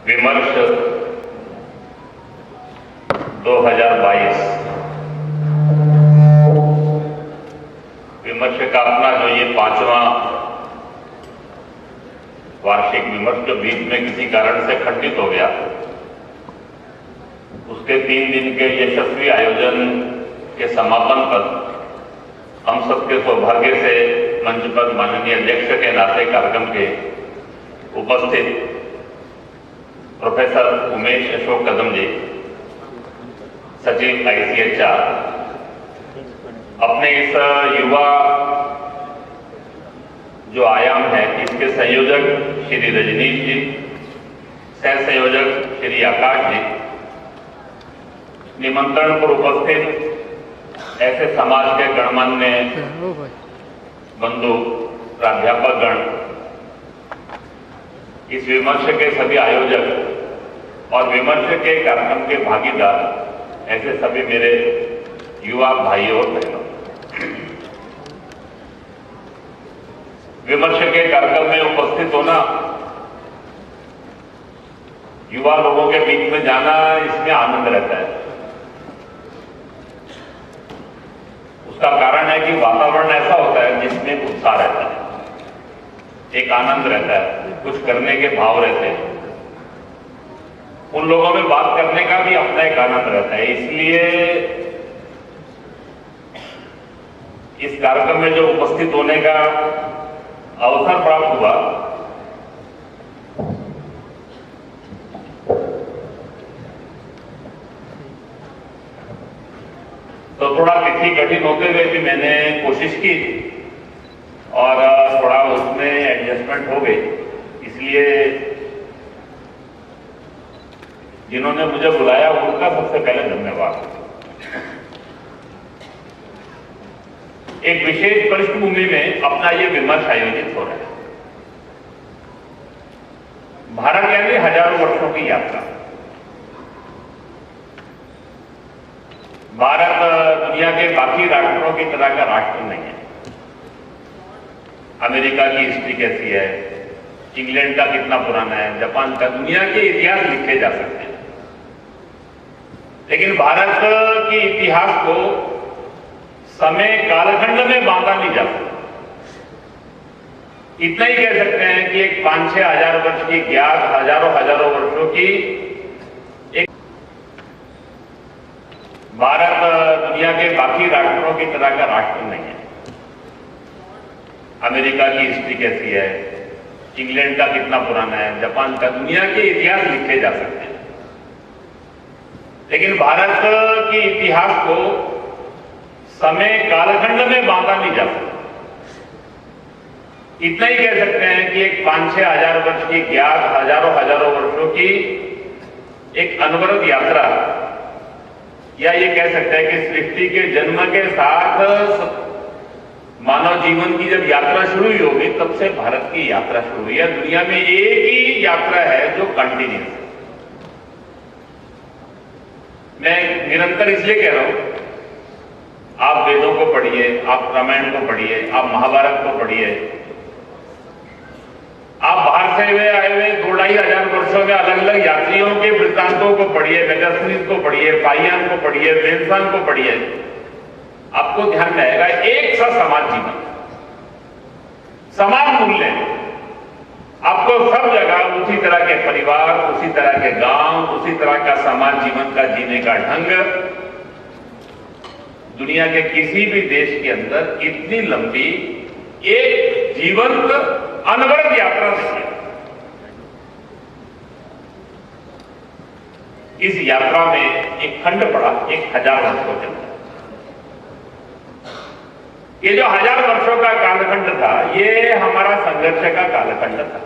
विमर्श 2022 विमर्श का अपना जो ये 5वां वार्षिक विमर्श जो बीच में किसी कारण से खंडित हो गया, उसके 3 दिन के यशस्वी आयोजन के समापन पर हम सबके सौभाग्य से मंच पर माननीय अध्यक्ष के नाते कार्यक्रम के उपस्थित प्रोफेसर उमेश अशोक कदम जी, सचिव ICHR, अपने इस युवा जो आयाम है इसके संयोजक श्री रजनीश जी, सह संयोजक श्री आकाश जी, निमंत्रण पर उपस्थित ऐसे समाज के गणमान्य बंधु प्राध्यापक गण, इस विमर्श के सभी आयोजक और विमर्श के कार्यक्रम के भागीदार, ऐसे सभी मेरे युवा भाइयों और बहनों, विमर्श के कार्यक्रम में उपस्थित होना, युवा लोगों के बीच में जाना, इसमें आनंद रहता है। उसका कारण है कि वातावरण ऐसा होता है जिसमें उत्साह रहता है, एक आनंद रहता है, कुछ करने के भाव रहते हैं। उन लोगों में बात करने का भी अपना एक आनंद रहता है। इसलिए इस कार्यक्रम में जो उपस्थित होने का अवसर प्राप्त हुआ, तो थोड़ा तिथि कठिन होते हुए भी मैंने कोशिश की और थोड़ा उसमें एडजस्टमेंट हो गई। इसलिए जिन्होंने मुझे बुलाया उनका सबसे पहले धन्यवाद। एक विशेष पृष्ठभूमि में अपना ये विमर्श आयोजित हो रहा है। भारत यानी हजारों वर्षों की यात्रा। भारत दुनिया के बाकी राष्ट्रों की तरह का राष्ट्र नहीं है। अमेरिका की हिस्ट्री कैसी है, इंग्लैंड का कितना पुराना है, जापान का, दुनिया के इतिहास लिखे जा सकते हैं, लेकिन भारत के इतिहास को समय कालखंड में बांधा नहीं जा सकता। इतना ही कह सकते हैं कि एक 5-6 हजार वर्ष की ज्ञात हजारों वर्षों की एक भारत दुनिया के बाकी राष्ट्रों की तरह का राष्ट्र नहीं है। अमेरिका की हिस्ट्री कैसी है, इंग्लैंड का कितना पुराना है, जापान का, दुनिया के इतिहास लिखे जा सकते हैं, लेकिन भारत के इतिहास को समय कालखंड में बांधा नहीं जा सकता। इतना ही कह सकते हैं कि एक 5-6 हजार वर्ष की ज्ञात हजारों वर्षों की एक अनवरत यात्रा, या ये कह सकते हैं कि सृष्टि के जन्म के साथ मानव जीवन की जब यात्रा शुरू हुई होगी, तब से भारत की यात्रा शुरू हुई है। दुनिया में एक ही यात्रा है जो कंटिन्यूस है। मैं निरंतर इसलिए कह रहा हूं, आप वेदों को पढ़िए, आप रामायण को पढ़िए, आप महाभारत को पढ़िए, आप बाहर से आए हुए 2-2.5 हजार वर्षों में अलग अलग यात्रियों के वृत्तांतों को पढ़िए, मेगास्थनीज को पढ़िए, पाइयान को पढ़िए, वेदसान को पढ़िए, आपको ध्यान में आएगा एक सा समाज जीवन, समान मूल्य, आपको सब जगह उसी तरह के परिवार, उसी तरह के गांव, उसी तरह का समाज जीवन का जीने का ढंग दुनिया के किसी भी देश के अंदर इतनी लंबी एक जीवंत अनवरत यात्रा नहीं है। इस यात्रा में एक खंड पड़ा 1000 वर्षों के अंदर। ये जो 1000 वर्षों का कालखंड था, ये हमारा संघर्ष का कालखंड था।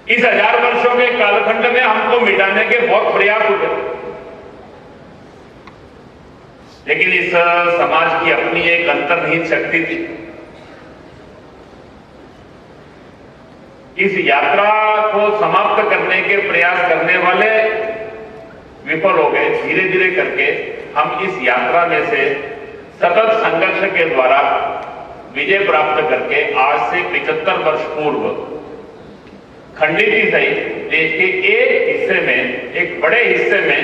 इस 1000 वर्षों के कालखंड में हमको मिटाने के बहुत प्रयास हुए, लेकिन इस समाज की अपनी एक अंतर्निहित शक्ति थी। इस यात्रा को समाप्त करने के प्रयास करने वाले विफल हो गए। धीरे धीरे करके हम इस यात्रा में से सतत संघर्ष के द्वारा विजय प्राप्त करके आज से 75 वर्ष पूर्व खंडित ही सही, देश के एक हिस्से में, एक बड़े हिस्से में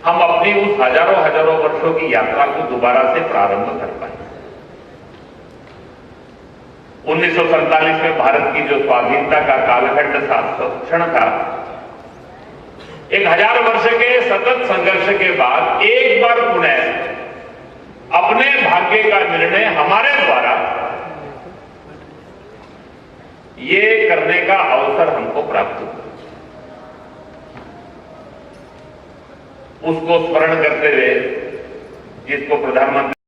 हम अपनी उस हजारों वर्षों की यात्रा को दोबारा से प्रारंभ कर पाए। 1947 में भारत की जो स्वाधीनता का कालखंड क्षण था, एक 1000 वर्ष के सतत संघर्ष के बाद एक बार पुनः अपने भाग्य का निर्णय हमारे द्वारा ये करने का अवसर हमको प्राप्त हुआ। उसको स्मरण करते हुए जिसको प्रधानमंत्री